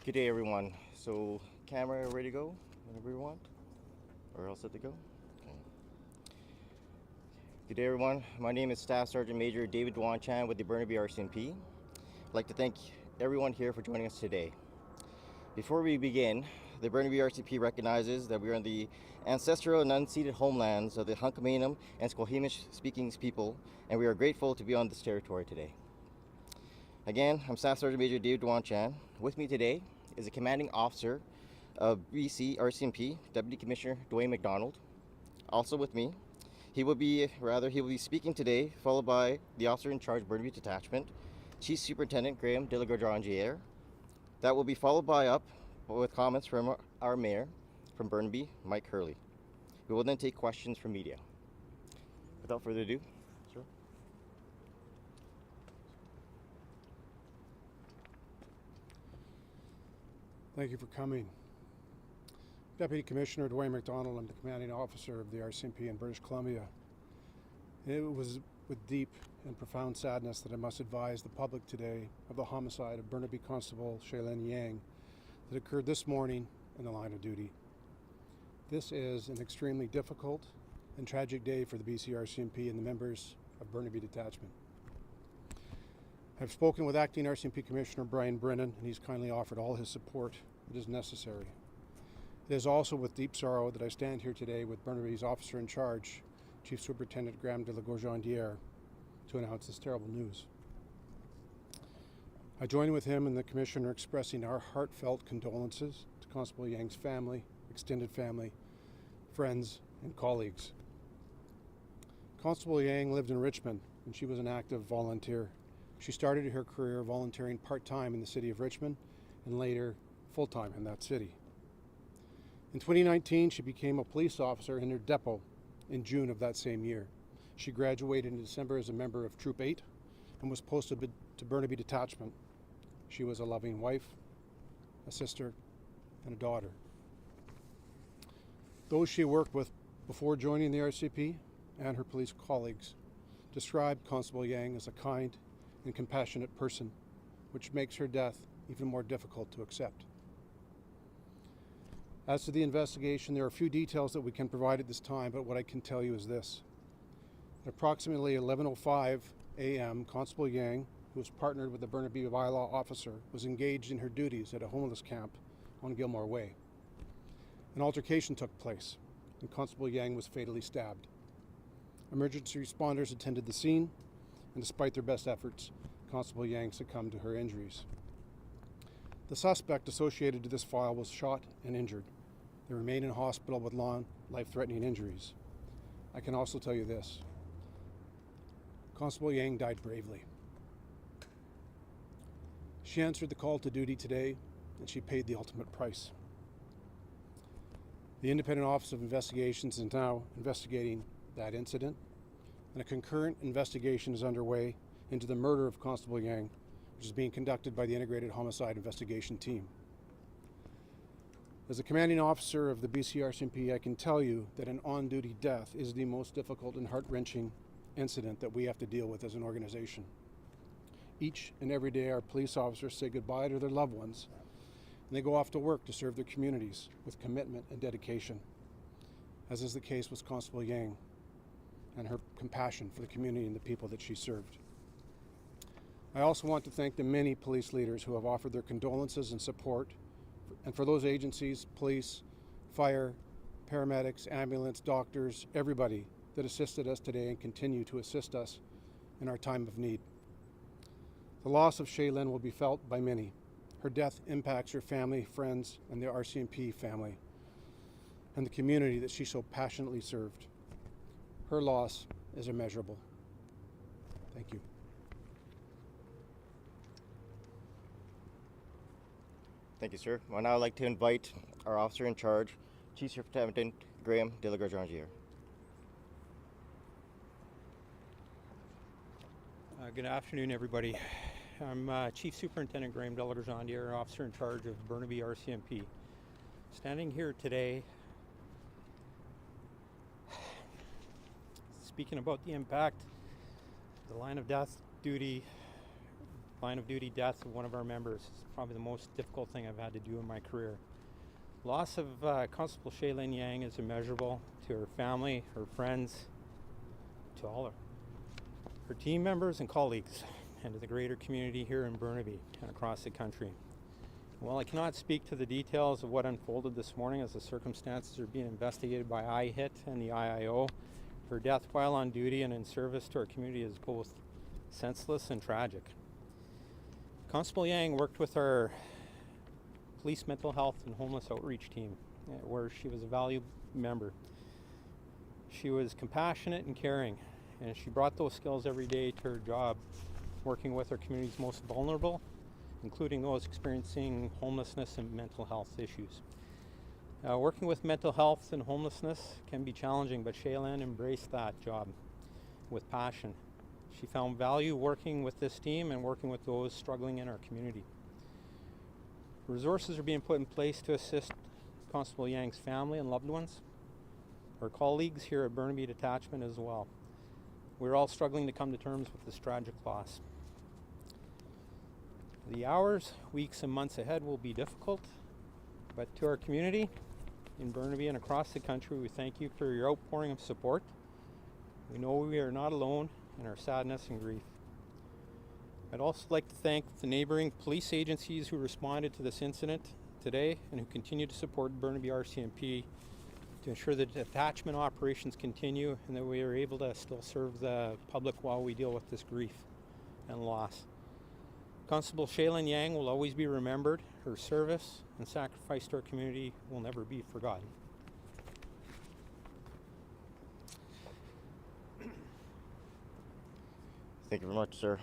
Good day, everyone. So, camera ready to go whenever you want, or all set to go. Okay. Good day, everyone. My name is Staff Sergeant Major David Dwan-Chan with the Burnaby RCMP. I'd like to thank everyone here for joining us today. Before we begin, the Burnaby RCMP recognizes that we are in the ancestral and unceded homelands of the Hunkaminam and Squamish-speaking people, and we are grateful to be on this territory today. Again, I'm Staff Sergeant Major David Dwan-Chan. With me today is the Commanding Officer of BC RCMP, Deputy Commissioner Dwayne McDonald. Also with me, he will be speaking today, followed by the Officer in Charge Burnaby Detachment, Chief Superintendent Graham de la Grandier. That will be followed with comments from our Mayor from Burnaby, Mike Hurley. We will then take questions from media. Without further ado, sir. Thank you for coming. Deputy Commissioner Dwayne McDonald, I'm the Commanding Officer of the RCMP in British Columbia. It was with deep and profound sadness that I must advise the public today of the homicide of Burnaby Constable Shaylin Yang that occurred this morning in the line of duty. This is an extremely difficult and tragic day for the BC RCMP and the members of Burnaby Detachment. I've spoken with Acting RCMP Commissioner Brian Brennan, and he's kindly offered all his support that is necessary. It is also with deep sorrow that I stand here today with Burnaby's Officer in Charge, Chief Superintendent Graham de la Grandier, to announce this terrible news. I join with him and the Commissioner expressing our heartfelt condolences to Constable Yang's family, extended family, friends, and colleagues. Constable Yang lived in Richmond, and she was an active volunteer. She started her career volunteering part-time in the city of Richmond and later full-time in that city. In 2019, she became a police officer in her depot in June of that same year. She graduated in December as a member of Troop 8 and was posted to Burnaby Detachment. She was a loving wife, a sister, and a daughter. Those she worked with before joining the RCP and her police colleagues described Constable Yang as a kind and compassionate person, which makes her death even more difficult to accept. As to the investigation, there are a few details that we can provide at this time, but what I can tell you is this. At approximately 11:05 a.m., Constable Yang, who was partnered with the Burnaby bylaw officer, was engaged in her duties at a homeless camp on Gilmore Way. An altercation took place, and Constable Yang was fatally stabbed. Emergency responders attended the scene, and despite their best efforts, Constable Yang succumbed to her injuries. The suspect associated to this file was shot and injured. They remain in hospital with life-threatening injuries. I can also tell you this. Constable Yang died bravely. She answered the call to duty today, and she paid the ultimate price. The Independent Office of Investigations is now investigating that incident, and a concurrent investigation is underway into the murder of Constable Yang, which is being conducted by the Integrated Homicide Investigation Team. As the Commanding Officer of the BC RCMP, I can tell you that an on-duty death is the most difficult and heart-wrenching incident that we have to deal with as an organization. Each and every day our police officers say goodbye to their loved ones, and they go off to work to serve their communities with commitment and dedication, as is the case with Constable Yang and her compassion for the community and the people that she served. I also want to thank the many police leaders who have offered their condolences and support, and for those agencies, police, fire, paramedics, ambulance, doctors, everybody that assisted us today and continue to assist us in our time of need. The loss of Shaylin will be felt by many. Her death impacts her family, friends, and the RCMP family, and the community that she so passionately served. Her loss is immeasurable. Thank you. Thank you, sir. Well, now I'd like to invite our Officer in Charge, Chief Superintendent Graham de la Grandier. Good afternoon, everybody. I'm Chief Superintendent Graham de la Grandier, Officer in Charge of Burnaby RCMP. Standing here today, speaking about the impact, the line of death duty line of duty death of one of our members is probably the most difficult thing I've had to do in my career. Loss of Constable Shaylin Yang is immeasurable to her family, her friends, to all her team members and colleagues, and to the greater community here in Burnaby and across the country. While I cannot speak to the details of what unfolded this morning as the circumstances are being investigated by IHIT and the IIO, her death while on duty and in service to our community is both senseless and tragic. Constable Yang worked with our police mental health and homeless outreach team, where she was a valued member. She was compassionate and caring, and she brought those skills every day to her job, working with our community's most vulnerable, including those experiencing homelessness and mental health issues. Working with mental health and homelessness can be challenging, but Shaylin embraced that job with passion. She found value working with this team and working with those struggling in our community. Resources are being put in place to assist Constable Yang's family and loved ones, our colleagues here at Burnaby Detachment as well. We're all struggling to come to terms with this tragic loss. The hours, weeks, and months ahead will be difficult, but to our community in Burnaby and across the country, we thank you for your outpouring of support. We know we are not alone in our sadness and grief. I'd also like to thank the neighboring police agencies who responded to this incident today and who continue to support Burnaby RCMP to ensure that detachment operations continue and that we are able to still serve the public while we deal with this grief and loss. Constable Shaylin Yang will always be remembered. Her service and sacrifice to our community will never be forgotten. Thank you very much, sir.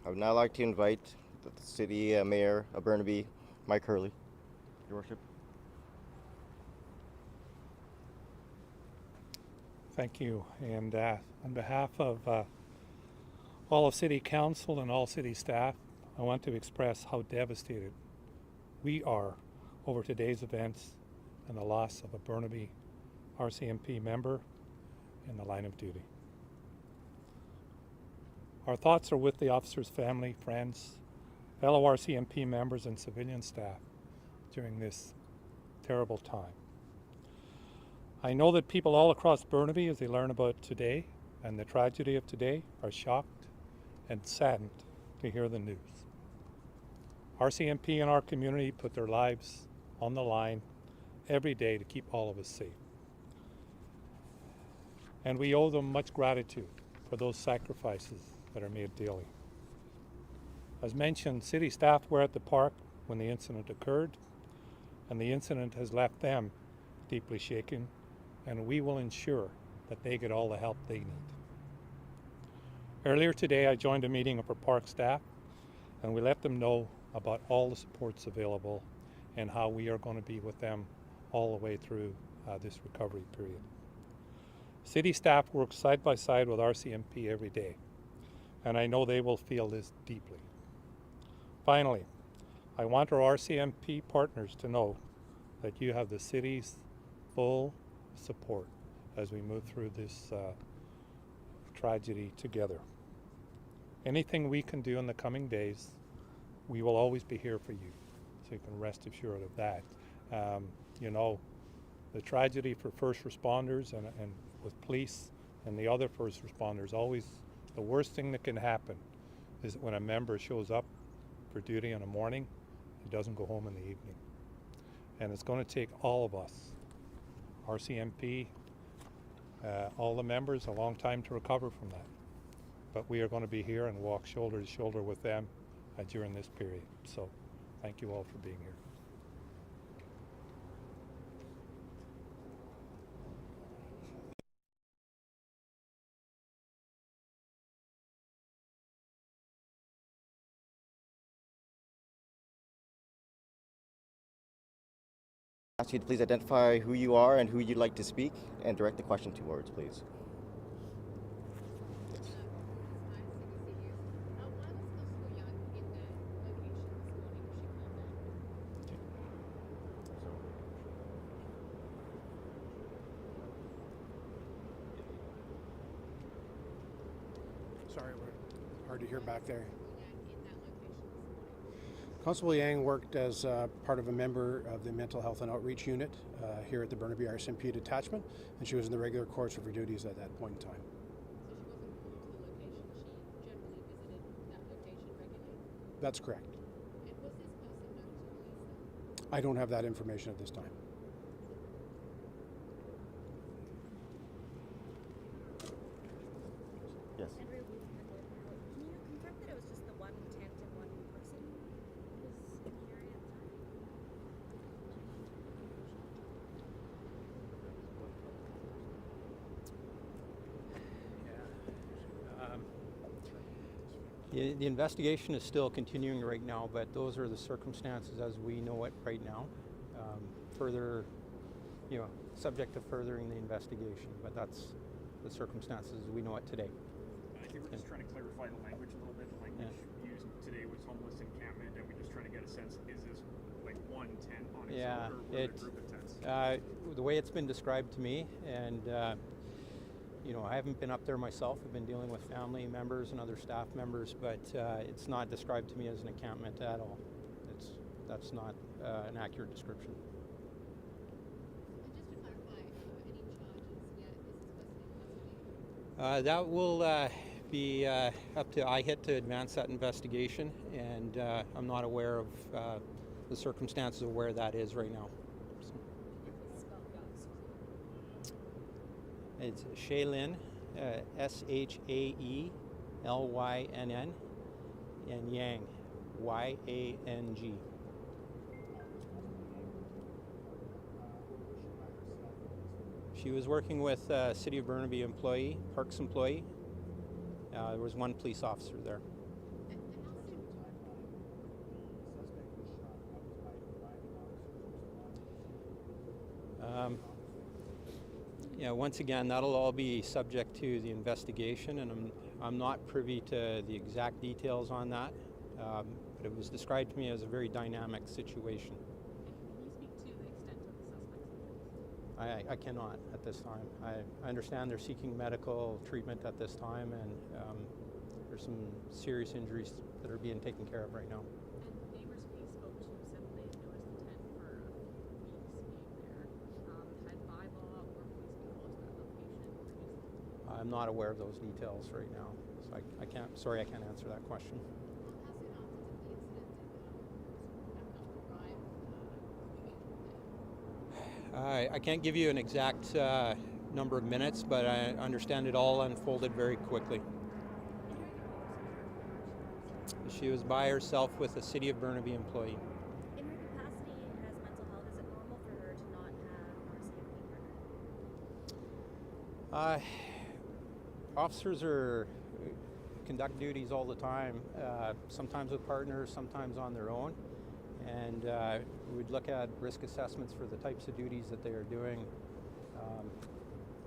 I would now like to invite the City Mayor of Burnaby, Mike Hurley. Your Worship. Thank you. And on behalf of all of City Council and all City staff, I want to express how devastated we are over today's events and the loss of a Burnaby RCMP member in the line of duty. Our thoughts are with the officer's family, friends, fellow RCMP members, and civilian staff during this terrible time. I know that people all across Burnaby, as they learn about today and the tragedy of today, are shocked and saddened to hear the news. RCMP and our community put their lives on the line every day to keep all of us safe. And we owe them much gratitude for those sacrifices that are made daily. As mentioned, city staff were at the park when the incident occurred, and the incident has left them deeply shaken, and we will ensure that they get all the help they need. Earlier today, I joined a meeting of our park staff, and we let them know about all the supports available and how we are going to be with them all the way through this recovery period. City staff works side by side with RCMP every day, and I know they will feel this deeply. Finally, I want our RCMP partners to know that you have the city's full support as we move through this tragedy together. Anything we can do in the coming days, we will always be here for you, so you can rest assured of that. You know, the tragedy for first responders and with police and the other first responders, always the worst thing that can happen is when a member shows up for duty in the morning and doesn't go home in the evening. And it's going to take all of us, RCMP, all the members, a long time to recover from that. But we are going to be here and walk shoulder to shoulder with them during this period. So thank you all for being here. Ask you to please identify who you are and who you'd like to speak and direct the question towards, please. Sorry, we're hard to hear back there. Constable Yang worked as part of a member of the Mental Health and Outreach Unit here at the Burnaby RCMP detachment, and she was in the regular course of her duties at that point in time. That's correct. And was this person known to police? I don't have that information at this time. Yes. Andrew, can you confirm that it was just the one tent and one person who was in the area at the time? The investigation is still continuing right now, but those are the circumstances as we know it right now. Further, subject to furthering the investigation, but that's the circumstances as we know it today. I think we're just trying to clarify the language a little bit. The language used today was homeless encampment, and we're just trying to get a sense, is this like one tent on its own, or was it a group of tents? The way it's been described to me, and I haven't been up there myself. I've been dealing with family members and other staff members, but it's not described to me as an encampment at all. That's not an accurate description. And just to clarify, any charges yet? Is this person in custody? That will be up to IHIT to advance that investigation, and I'm not aware of the circumstances of where that is right now. So. It's Shaelynn, Shaelynn, and Yang, Yang. She was working with a City of Burnaby employee, Parks employee. There was one police officer there. And how soon? Once again, that'll all be subject to the investigation, and I'm not privy to the exact details on that. But it was described to me as a very dynamic situation. Can you speak to the extent of the suspect's injuries? I cannot at this time. I understand they're seeking medical treatment at this time, and there's some serious injuries that are being taken care of right now. And neighbors we spoke to said that they had noticed the tent for a few weeks being there. Had bylaw or police been closed to that location previously? I'm not aware of those details right now, so I can't answer that question. I can't give you an exact number of minutes, but I understand it all unfolded very quickly. She was by herself with a City of Burnaby employee. In her capacity as mental health, is it normal for her to not have RCMP partner? Officers conduct duties all the time, sometimes with partners, sometimes on their own. And we'd look at risk assessments for the types of duties that they are doing.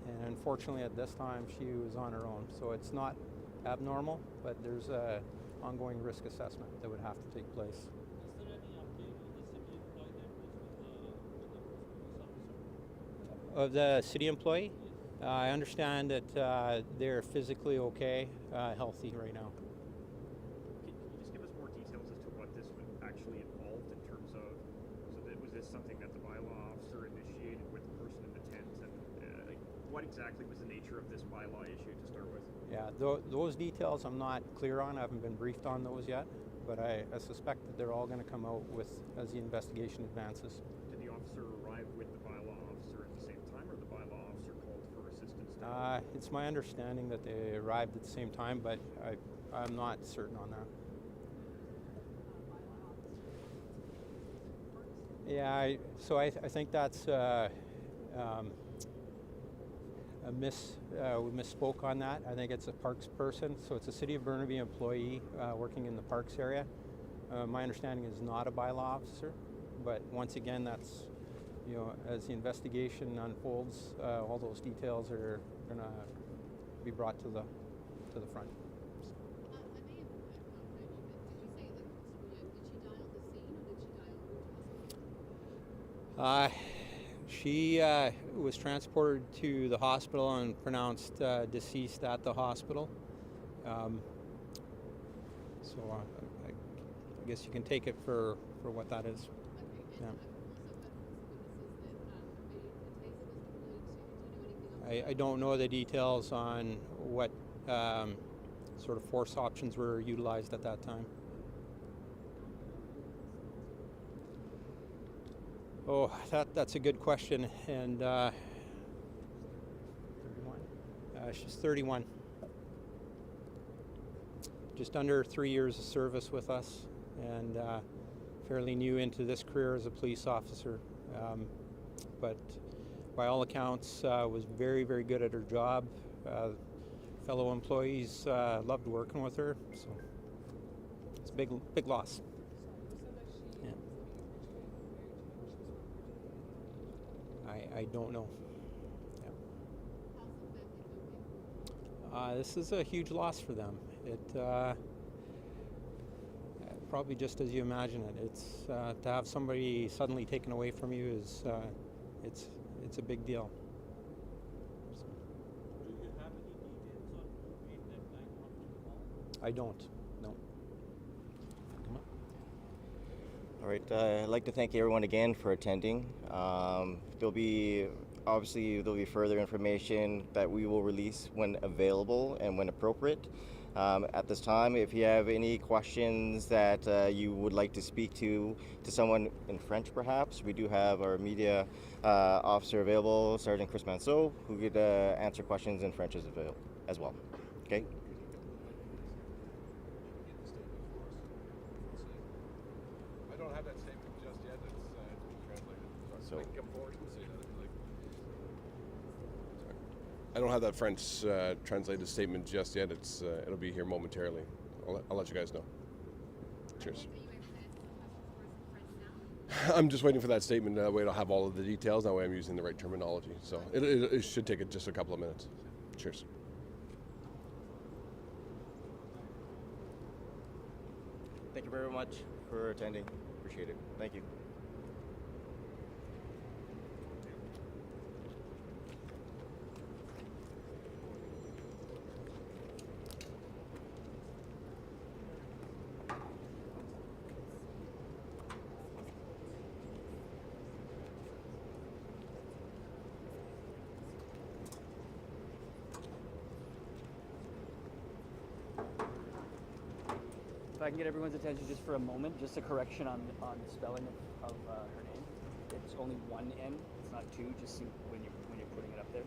And unfortunately at this time she was on her own. So it's not abnormal, but there's an ongoing risk assessment that would have to take place. Is there any update on the city employee that was with the first police officer? Of the city employee, I understand that they're physically okay, healthy right now. Can you just give us more details as to what this would actually involved in terms of, was this something that the bylaw officer initiated with the person in the tent, and what exactly was the nature of this bylaw issue to start with? Yeah, those details I'm not clear on. I haven't been briefed on those yet, but I suspect that they're all going to come out as the investigation advances. Did the officer arrive with the bylaw officer at the same time, or the bylaw officer called for assistance? It's my understanding that they arrived at the same time, but I'm not certain on that. Yeah, I think that's we misspoke on that. I think it's a parks person, so it's a City of Burnaby employee working in the parks area. My understanding is not a bylaw officer, but once again, that's as the investigation unfolds, all those details are going to be brought to the front. She was transported to the hospital and pronounced deceased at the hospital. So I guess you can take it for what that is. Yeah. I don't know the details on what sort of force options were utilized at that time. Oh, that's a good question. And 31. She's 31. Just under 3 years of service with us, and fairly new into this career as a police officer. But by all accounts, was very, very good at her job. Fellow employees loved working with her, so it's a big loss. Yeah. I don't know. Yeah. This is a huge loss for them. It probably just as you imagine it. It's to have somebody suddenly taken away from you is it's a big deal. So. Do you have any details on who made that bankruptcy call? I don't. No. Come on. All right, I'd like to thank everyone again for attending. There'll be further information that we will release when available and when appropriate. At this time, if you have any questions that you would like to speak to someone in French perhaps, we do have our media officer available, Sergeant Chris Manceau, who could answer questions in French as well. Okay? I don't have that statement just yet. It's translated. So- I can come forward and say that if you like. Sorry. I don't have that French translated statement just yet. It'll be here momentarily. I'll let you guys know. Cheers. I'm just waiting for that statement. That way I'll have all of the details. That way I'm using the right terminology. So it should take just a couple of minutes. Cheers. Thank you very much for attending. Appreciate it. Thank you. If I can get everyone's attention just for a moment, just a correction on the spelling of her name. It's only one N, it's not two, just so when you're putting it up there.